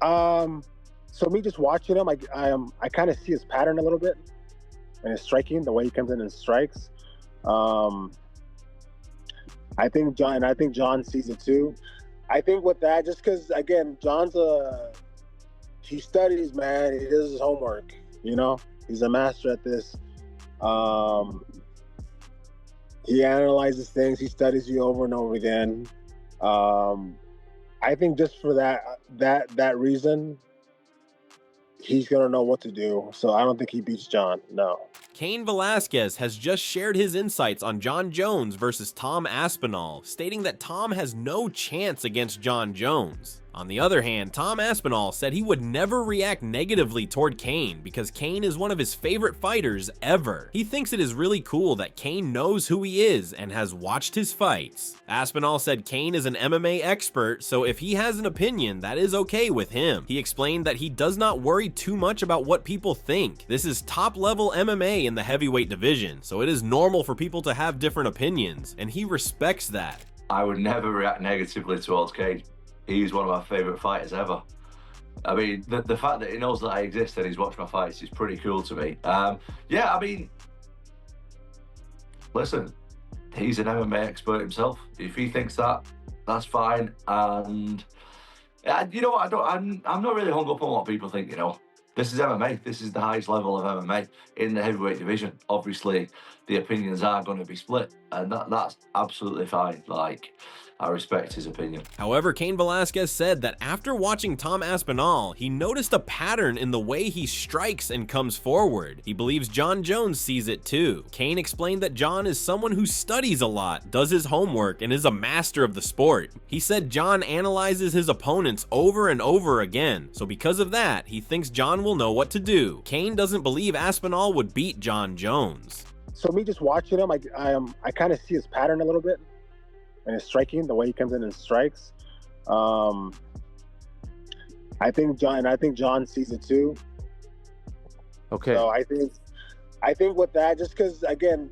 So me just watching him, I kind of see his pattern a little bit, and his striking, the way he comes in and strikes. Um, I think John sees it too. I think with that, just because again, he studies, man. He does his homework. You know, he's a master at this. Um, he analyzes things. He studies you over and over again. Um, I think just for that reason, he's gonna know what to do. So I don't think he beats John. No. Cain Velasquez has just shared his insights on Jon Jones versus Tom Aspinall, stating that Tom has no chance against Jon Jones. On the other hand, Tom Aspinall said he would never react negatively toward Cain because Cain is one of his favorite fighters ever. He thinks it is really cool that Cain knows who he is and has watched his fights. Aspinall said Cain is an MMA expert, so if he has an opinion, that is okay with him. He explained that he does not worry too much about what people think. This is top-level MMA in the heavyweight division, so it is normal for people to have different opinions, and he respects that. I would never react negatively towards Cain. He's one of my favourite fighters ever. I mean, the fact that he knows that I exist and he's watched my fights is pretty cool to me. Yeah, I mean, listen, he's an MMA expert himself. If he thinks that, that's fine. And you know what? I'm not really hung up on what people think. You know, this is MMA. This is the highest level of MMA in the heavyweight division. Obviously, the opinions are going to be split, and that's absolutely fine. Like, I respect his opinion. However, Cain Velasquez said that after watching Tom Aspinall, he noticed a pattern in the way he strikes and comes forward. He believes Jon Jones sees it too. Cain explained that Jon is someone who studies a lot, does his homework, and is a master of the sport. He said Jon analyzes his opponents over and over again, so because of that, he thinks Jon will know what to do. Cain doesn't believe Aspinall would beat Jon Jones. So me just watching him, I kind of see his pattern a little bit, and his striking, the way he comes in and strikes. I think John sees it too. Okay. So I think with that, just because again,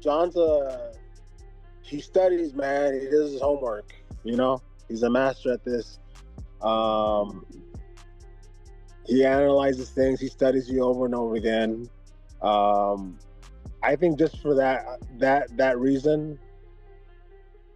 he studies, man. He does his homework. You know, he's a master at this. He analyzes things. He studies you over and over again. I think just for that reason,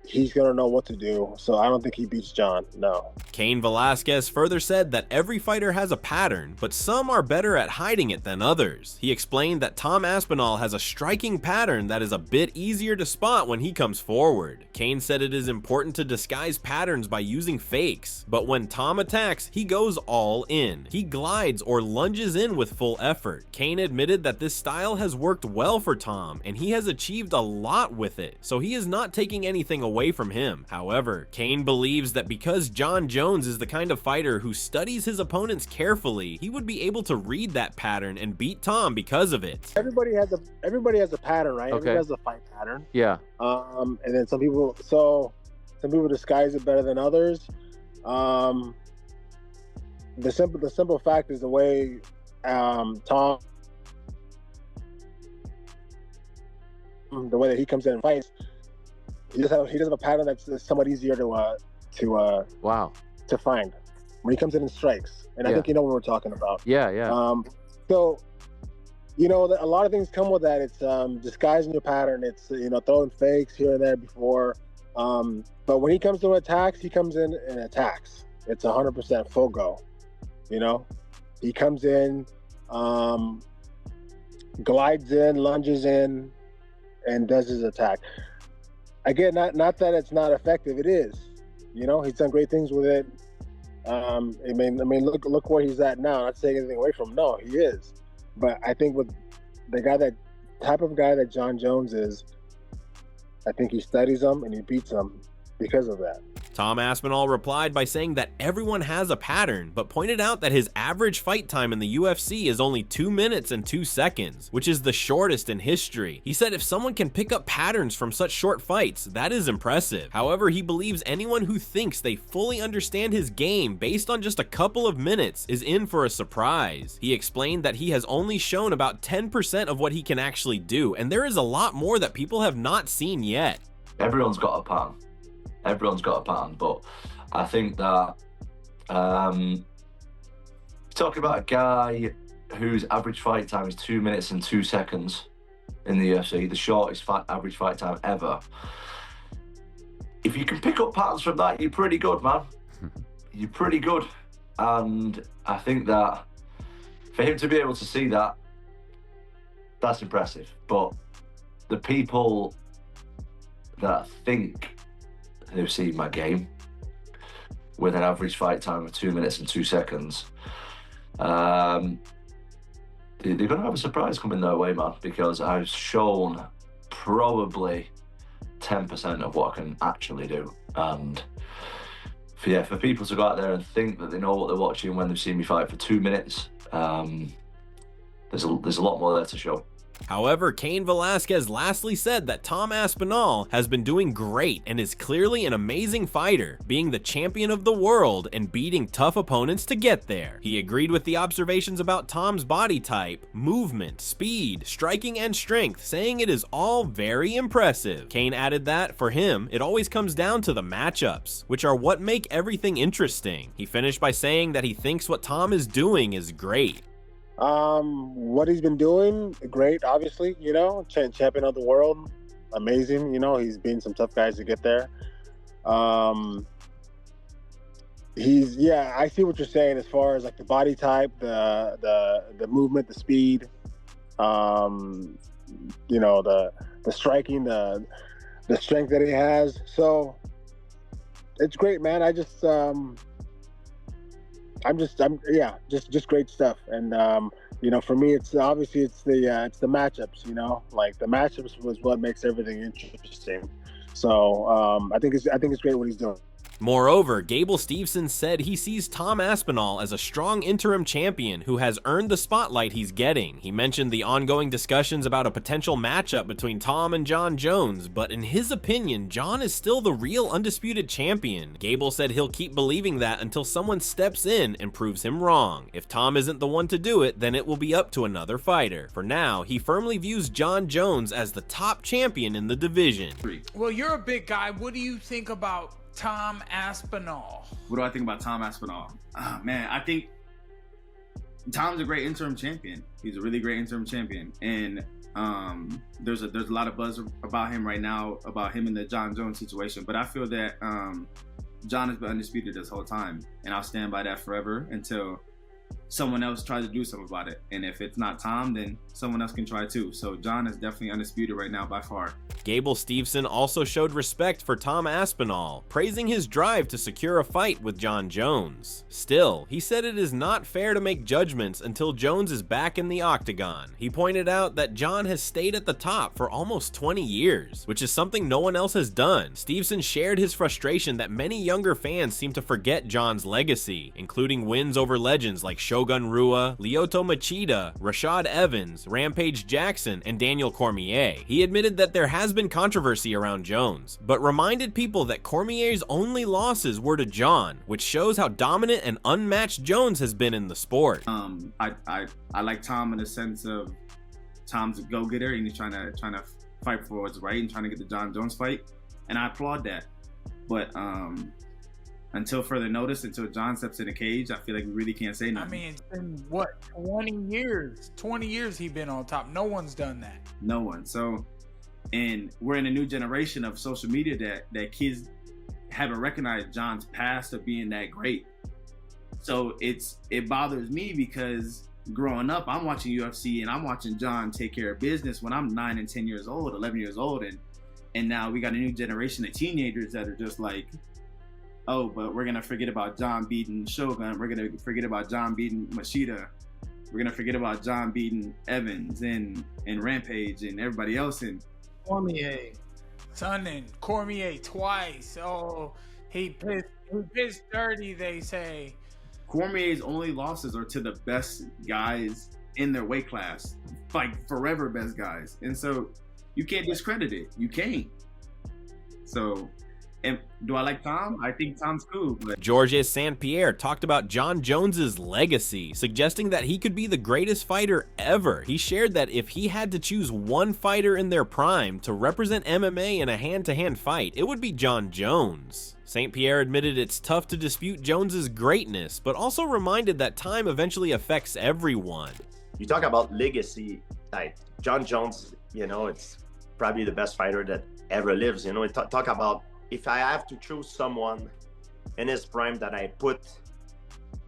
he's gonna know what to do. So I don't think he beats John. No. Cain Velasquez further said that every fighter has a pattern, but some are better at hiding it than others. He explained that Tom Aspinall has a striking pattern that is a bit easier to spot when he comes forward. Cain said it is important to disguise patterns by using fakes, but when Tom attacks, he goes all in. He glides or lunges in with full effort. Cain admitted that this style has worked well for Tom, and he has achieved a lot with it, so he is not taking anything away from him. However, Cain believes that because Jon Jones is the kind of fighter who studies his opponents carefully, he would be able to read that pattern and beat Tom because of it. Everybody has a pattern, right? Okay. Everybody has a fight pattern. Yeah. And then some people disguise it better than others. The simple fact is the way Tom, the way that he comes in and fights, he doesn't have a pattern that's somewhat easier Wow. to find when he comes in and strikes. And I think you know what we're talking about. Yeah. So, you know, a lot of things come with that. It's disguising your pattern. It's, you know, throwing fakes here and there before. But when he comes to attacks, he comes in and attacks. It's 100% full go. You know, he comes in, glides in, lunges in, and does his attack. Again, not that it's not effective. It is. You know, he's done great things with it. I mean, look where he's at now. Not taking anything away from him. No, he is. But I think with the type of guy that Jon Jones is, I think he studies him and he beats him because of that. Tom Aspinall replied by saying that everyone has a pattern, but pointed out that his average fight time in the UFC is only 2 minutes and 2 seconds, which is the shortest in history. He said if someone can pick up patterns from such short fights, that is impressive. However, he believes anyone who thinks they fully understand his game based on just a couple of minutes is in for a surprise. He explained that he has only shown about 10% of what he can actually do, and there is a lot more that people have not seen yet. Everyone's got a pattern. Everyone's got a pattern, but I think that Talking about a guy whose average fight time is 2 minutes and 2 seconds in the UFC, the shortest average fight time ever. If you can pick up patterns from that, you're pretty good, man. You're pretty good. And I think that for him to be able to see that, that's impressive. But the people that think they've seen my game with an average fight time of 2 minutes and 2 seconds, they're going to have a surprise coming their way, man, because I've shown probably 10% of what I can actually do. And for people to go out there and think that they know what they're watching when they've seen me fight for 2 minutes, there's a lot more there to show. However, Cain Velasquez lastly said that Tom Aspinall has been doing great and is clearly an amazing fighter, being the champion of the world and beating tough opponents to get there. He agreed with the observations about Tom's body type, movement, speed, striking, and strength, saying it is all very impressive. Cain added that, for him, it always comes down to the matchups, which are what make everything interesting. He finished by saying that he thinks what Tom is doing is great. What he's been doing, great, obviously, you know, champion of the world, amazing, you know, he's beaten some tough guys to get there. I see what you're saying as far as like the body type, the movement, the speed, you know, the striking, the strength that he has. So it's great, man. Just great stuff. And you know, for me, it's obviously it's the matchups. You know, like the matchups was what makes everything interesting. So I think it's great what he's doing. Moreover, Gable Steveson said he sees Tom Aspinall as a strong interim champion who has earned the spotlight he's getting. He mentioned the ongoing discussions about a potential matchup between Tom and Jon Jones, but in his opinion, Jon is still the real undisputed champion. Gable said he'll keep believing that until someone steps in and proves him wrong. If Tom isn't the one to do it, then it will be up to another fighter. For now, he firmly views Jon Jones as the top champion in the division. Well, you're a big guy. What do you think about Tom Aspinall? What do I think about Tom Aspinall? Man, I think Tom's a great interim champion. He's a really great interim champion, and there's a lot of buzz about him right now, about him in the Jon Jones situation. But I feel that Jon has been undisputed this whole time, and I'll stand by that forever until someone else tries to do something about it. And if it's not Tom, then someone else can try too. So Jon is definitely undisputed right now by far. Gable Steveson also showed respect for Tom Aspinall, praising his drive to secure a fight with Jon Jones. Still, he said it is not fair to make judgments until Jones is back in the octagon. He pointed out that Jon has stayed at the top for almost 20 years, which is something no one else has done. Steveson shared his frustration that many younger fans seem to forget Jon's legacy, including wins over legends like Shogun Rua, Lyoto Machida, Rashad Evans, Rampage Jackson, and Daniel Cormier. He admitted that there has been controversy around Jones, but reminded people that Cormier's only losses were to Jon, which shows how dominant and unmatched Jones has been in the sport. I like Tom in the sense of Tom's a go-getter and he's trying to fight for what's right and trying to get the Jon Jones fight, and I applaud that. But until further notice, until Jon steps in the cage, I feel like we really can't say nothing. I mean, it's been what, 20 years? 20 years he's been on top. No one's done that. No one. So, and we're in a new generation of social media that kids haven't recognized Jon's past of being that great. So it bothers me because growing up, I'm watching UFC and I'm watching Jon take care of business when I'm 9 and 10 years old, 11 years old, and now we got a new generation of teenagers that are just like, oh, but we're gonna forget about Jon beating Shogun. We're gonna forget about Jon beating Machida. We're gonna forget about Jon beating Evans and Rampage and everybody else. And Cormier, Sonnen, Cormier twice. Oh, he pissed dirty, they say. Cormier's only losses are to the best guys in their weight class, like forever best guys. And so you can't discredit it. You can't. So And do I like Tom? I think Tom's cool, but Georges St-Pierre talked about John Jones's legacy, suggesting that he could be the greatest fighter ever. He shared that if he had to choose one fighter in their prime to represent MMA in a hand-to-hand fight, it would be John Jones. St-Pierre admitted it's tough to dispute Jones's greatness, but also reminded that time eventually affects everyone. You talk about legacy, like John Jones, it's probably the best fighter that ever lives. Talk about, if I have to choose someone in his prime that I put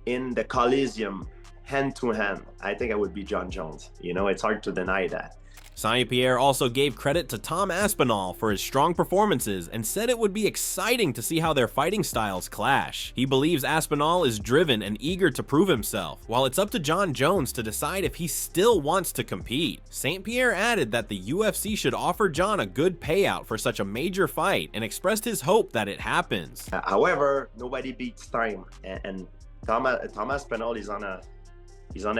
in the Coliseum hand to hand, I think it would be John Jones. It's hard to deny that. St-Pierre also gave credit to Tom Aspinall for his strong performances and said it would be exciting to see how their fighting styles clash. He believes Aspinall is driven and eager to prove himself, while it's up to John Jones to decide if he still wants to compete. St-Pierre added that the UFC should offer John a good payout for such a major fight and expressed his hope that it happens. However, nobody beats time, and Tom Aspinall is on a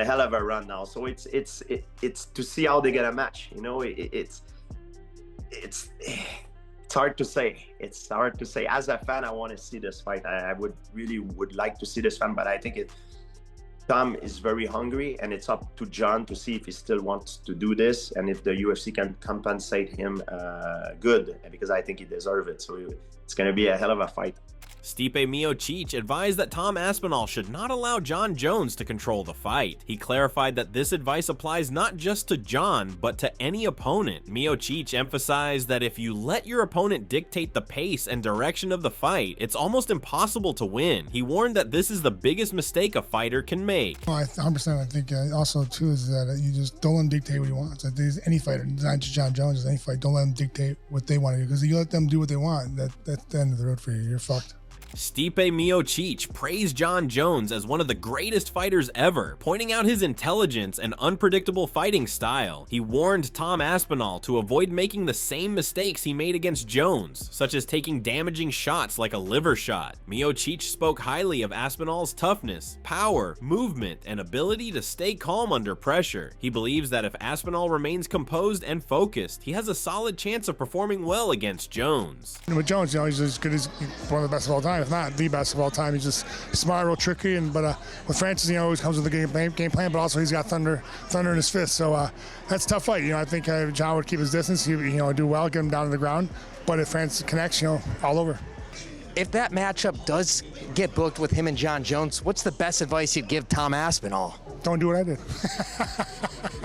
hell of a run now, so it's to see how they get a match. It's hard to say. It's hard to say. As a fan, I want to see this fight. I would like to see this fight, but I think Tom is very hungry, and it's up to John to see if he still wants to do this and if the UFC can compensate him good, because I think he deserves it. So it's going to be a hell of a fight. Stipe Miocic advised that Tom Aspinall should not allow John Jones to control the fight. He clarified that this advice applies not just to John, but to any opponent. Miocic emphasized that if you let your opponent dictate the pace and direction of the fight, it's almost impossible to win. He warned that this is the biggest mistake a fighter can make. Well, 100%. I think also too is that you just don't let him dictate what he wants. Like, there's any fighter, not just John Jones, it's any fight. Don't let them dictate what they want to do, because if you let them do what they want, that's the end of the road for you. You're fucked. Stipe Miocic praised John Jones as one of the greatest fighters ever, pointing out his intelligence and unpredictable fighting style. He warned Tom Aspinall to avoid making the same mistakes he made against Jones, such as taking damaging shots like a liver shot. Miocic spoke highly of Aspinall's toughness, power, movement, and ability to stay calm under pressure. He believes that if Aspinall remains composed and focused, he has a solid chance of performing well against Jones. And with Jones, he's as good as one of the best of all time. If not the best of all time. He's just smart, real tricky, but with Francis, he always comes with a game plan, but also he's got thunder in his fist. So that's a tough fight. I think John would keep his distance. He do well, get him down to the ground. But if Francis connects, all over. If that matchup does get booked with him and John Jones, what's the best advice you'd give Tom Aspinall? Don't do what I did.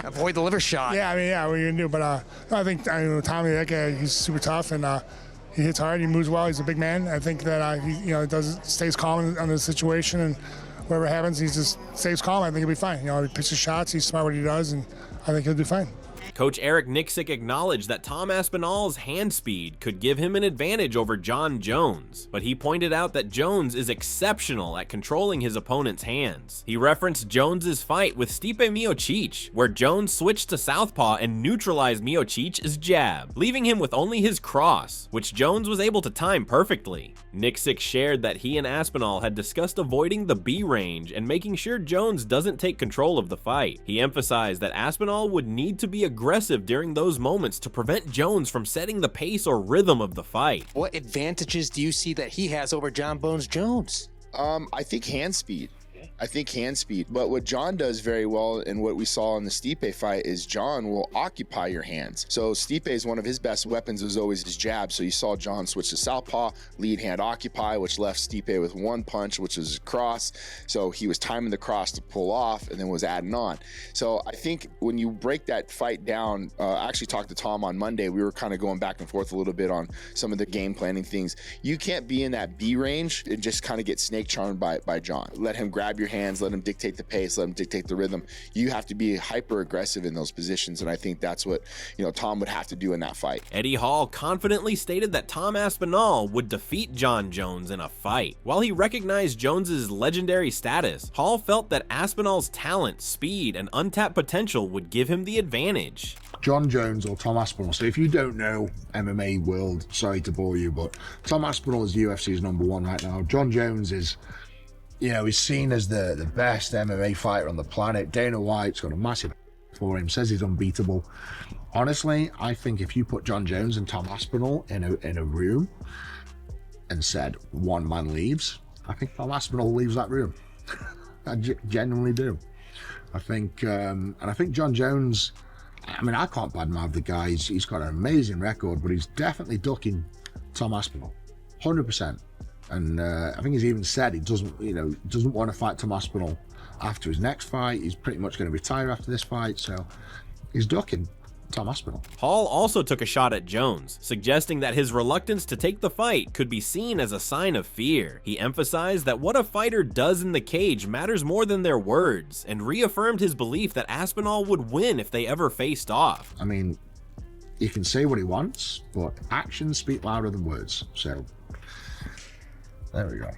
Avoid the liver shot. Yeah, what are you gonna do? But I think Tommy, that guy, he's super tough, and he hits hard, he moves well, he's a big man. I think that he stays calm under the situation, and whatever happens, he just stays calm. I think he'll be fine. He picks his shots, he's smart what he does, and I think he'll do fine. Coach Eric Nixick acknowledged that Tom Aspinall's hand speed could give him an advantage over John Jones, but he pointed out that Jones is exceptional at controlling his opponent's hands. He referenced Jones's fight with Stipe Miocic, where Jones switched to southpaw and neutralized Miocic's jab, leaving him with only his cross, which Jones was able to time perfectly. Nixick shared that he and Aspinall had discussed avoiding the B range and making sure Jones doesn't take control of the fight. He emphasized that Aspinall would need to be aggressive during those moments to prevent Jones from setting the pace or rhythm of the fight. What advantages do you see that he has over John Bones Jones? I think hand speed. But what John does very well, and what we saw in the Stipe fight, is John will occupy your hands. So Stipe is one of his best weapons is always his jab. So you saw John switch to southpaw, lead hand occupy, which left Stipe with one punch, which was cross. So he was timing the cross to pull off and then was adding on. So I think when you break that fight down, I actually talked to Tom on Monday. We were kind of going back and forth a little bit on some of the game planning things. You can't be in that B range and just kind of get snake charmed by John. Let him grab your hands, let him dictate the pace, let him dictate the rhythm. You have to be hyper aggressive in those positions, and I think that's what Tom would have to do in that fight. Eddie Hall confidently stated that Tom Aspinall would defeat John Jones in a fight. While he recognized Jones's legendary status, Hall felt that Aspinall's talent, speed, and untapped potential would give him the advantage. John Jones or Tom Aspinall. So if you don't know MMA world, sorry to bore you, but Tom Aspinall is UFC's #1 right now. John Jones is he's seen as the best MMA fighter on the planet. Dana White's got a massive for him, says he's unbeatable. Honestly, I think if you put John Jones and Tom Aspinall in a room, and said one man leaves, I think Tom Aspinall leaves that room. I genuinely do. I think, and I think John Jones, I mean, I can't badmouth the guy. He's got an amazing record, but he's definitely ducking Tom Aspinall, 100%. And I think he's even said he doesn't want to fight Tom Aspinall after his next fight. He's pretty much going to retire after this fight, so he's ducking Tom Aspinall. Hall also took a shot at Jones, suggesting that his reluctance to take the fight could be seen as a sign of fear. He emphasized that what a fighter does in the cage matters more than their words, and reaffirmed his belief that Aspinall would win if they ever faced off. I mean, he can say what he wants, but actions speak louder than words, so there we go.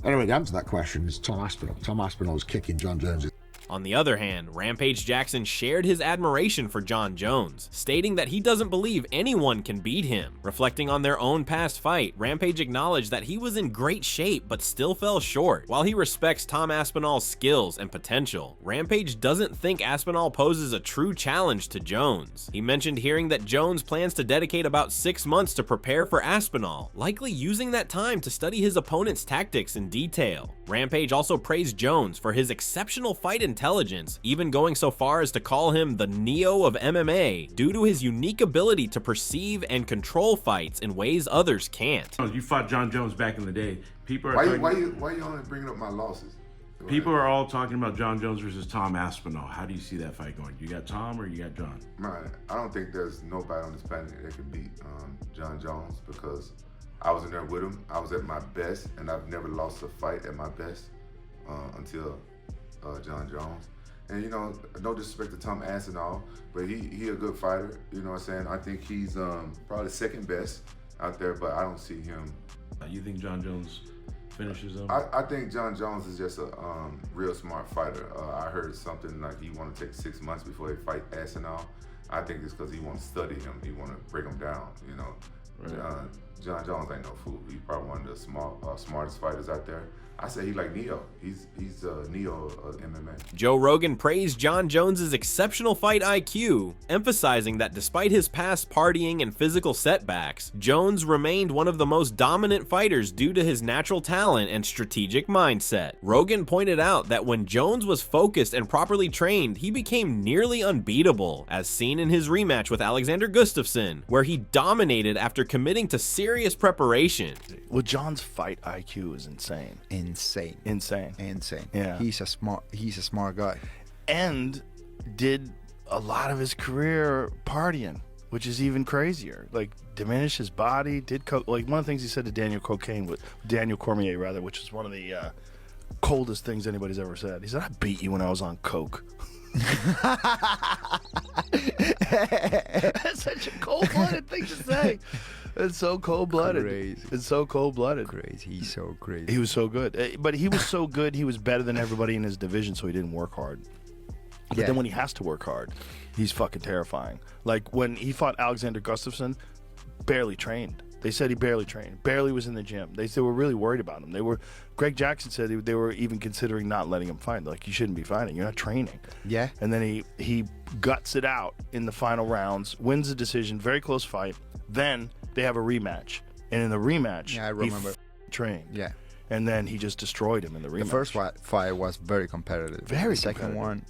Anyway, the answer to that question is Tom Aspinall. Tom Aspinall is kicking John Jones. On the other hand, Rampage Jackson shared his admiration for John Jones, stating that he doesn't believe anyone can beat him. Reflecting on their own past fight, Rampage acknowledged that he was in great shape but still fell short. While he respects Tom Aspinall's skills and potential, Rampage doesn't think Aspinall poses a true challenge to Jones. He mentioned hearing that Jones plans to dedicate about 6 months to prepare for Aspinall, likely using that time to study his opponent's tactics in detail. Rampage also praised Jones for his exceptional fight intelligence, even going so far as to call him the Neo of MMA due to his unique ability to perceive and control fights in ways others can't. You fought John Jones back in the day. People are why you only bringing up my losses? People are all talking about John Jones versus Tom Aspinall. How do you see that fight going? You got Tom or you got John? Man, I don't think there's nobody on this planet that can beat John Jones because I was in there with him. I was at my best, and I've never lost a fight at my best until John Jones. And, you know, no disrespect to Tom Aspinall, but he a good fighter. You know what I'm saying? I think he's probably second best out there, but I don't see him. You think John Jones finishes him? I think John Jones is just a real smart fighter. I heard something like he want to take 6 months before he fight Aspinall. I think it's because he want to study him. He want to break him down, you know. Right. John Jones ain't no fool. He's probably one of the smartest fighters out there. I say he like Neo. He's Neo of MMA. Joe Rogan praised John Jones's exceptional fight IQ, emphasizing that despite his past partying and physical setbacks, Jones remained one of the most dominant fighters due to his natural talent and strategic mindset. Rogan pointed out that when Jones was focused and properly trained, he became nearly unbeatable, as seen in his rematch with Alexander Gustafsson, where he dominated after committing to serious preparation. Well, John's fight IQ is insane. Insane. Yeah, he's a smart guy, and did a lot of his career partying, which is even crazier. Like diminished his body. Like one of the things he said to Daniel Cormier, which is one of the coldest things anybody's ever said. He said, "I beat you when I was on coke." That's such a cold-blooded thing to say. It's so cold-blooded. Crazy. It's so cold-blooded. Crazy. He's so crazy. He was so good. But he was so good, he was better than everybody in his division, so he didn't work hard. But then when he has to work hard, he's fucking terrifying. Like when he fought Alexander Gustafsson, barely trained. They said he barely trained, barely was in the gym. They were really worried about him. Greg Jackson said they were even considering not letting him fight. Like, you shouldn't be fighting. You're not training. Yeah. And then he guts it out in the final rounds, wins the decision, very close fight. Then they have a rematch. And in the rematch, I remember. he trained. Yeah. And then he just destroyed him in the rematch. The first fight was very competitive. Very the second one,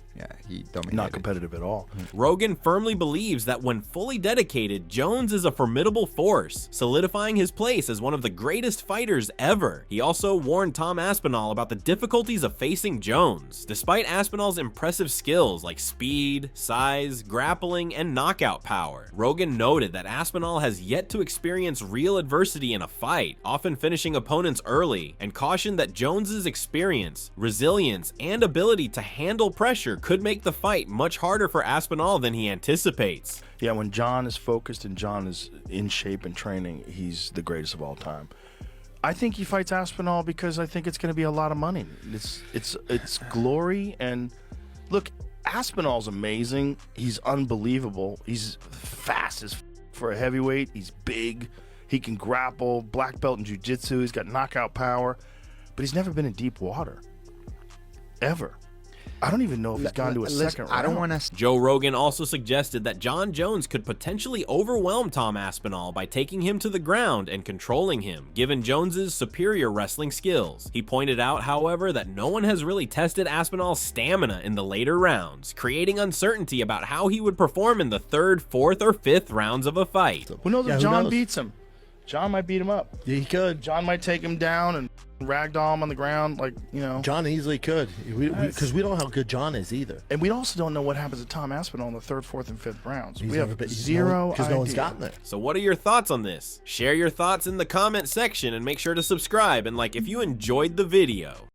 he dominated. Not competitive at all. Rogan firmly believes that when fully dedicated, Jones is a formidable force, solidifying his place as one of the greatest fighters ever. He also warned Tom Aspinall about the difficulties of facing Jones. Despite Aspinall's impressive skills like speed, size, grappling, and knockout power, Rogan noted that Aspinall has yet to experience real adversity in a fight, often finishing opponents early, and cautioned that Jones's experience, resilience, and ability to handle pressure could make the fight much harder for Aspinall than he anticipates. Yeah, when John is focused and John is in shape and training, he's the greatest of all time. I think he fights Aspinall because I think it's going to be a lot of money. It's glory, and look, Aspinall's amazing. He's unbelievable. He's fast as for a heavyweight. He's big. He can grapple, black belt in jiu-jitsu. He's got knockout power, but he's never been in deep water, ever. I don't even know if he's gone to a second round. I don't want to. Joe Rogan also suggested that John Jones could potentially overwhelm Tom Aspinall by taking him to the ground and controlling him, given Jones's superior wrestling skills. He pointed out, however, that no one has really tested Aspinall's stamina in the later rounds, creating uncertainty about how he would perform in the 3rd, 4th, or 5th rounds of a fight. Who knows Yeah, if who John knows? beats him? John might beat him up. Yeah, he could. John might take him down and ragdoll him on the ground, like, you know. John easily could, because we don't know how good John is either. And we also don't know what happens to Tom Aspinall in the 3rd, 4th, and 5th rounds. He's we never have been- zero because idea. no one's gotten there. So what are your thoughts on this? Share your thoughts in the comment section and make sure to subscribe and like if you enjoyed the video.